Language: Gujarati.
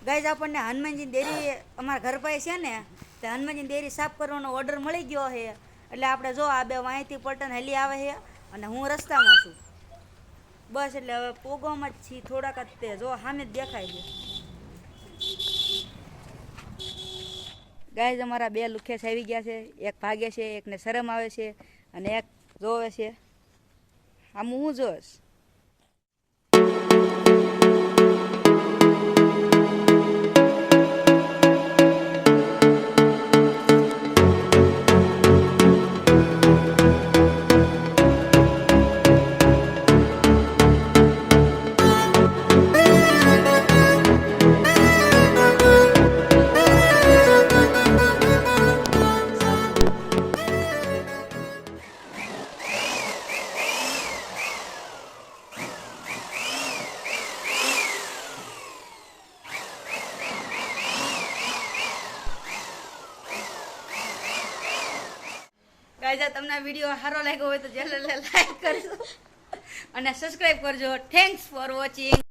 ગાઈઝ આપણને હનુમાનજી ડેરી અમારા ઘર પાસે છે ને, તે હનુમાનજી ડેરી સાફ કરવાનો ઓર્ડર મળી ગયો છે. એટલે આપણે જો આ બે વાંયથી પલટન હેલી આવે છે અને હું રસ્તામાં છું બસ. એટલે હવે પોગવામાં જ છીએ થોડાક જ તે જો સામે જ દેખાય છે. ગાઈઝ અમારા બે લુખેસ આવી ગયા છે. એક ભાગે છે, એકને શરમ આવે છે અને એક જોવે છે. આમ હું જોઈશ. ગાઈઝ તમને વિડીયો સારો લાગ્યો હોય તો ચેનલને લાઈક કરજો અને સબસ્ક્રાઈબ કરજો. Thanks for watching.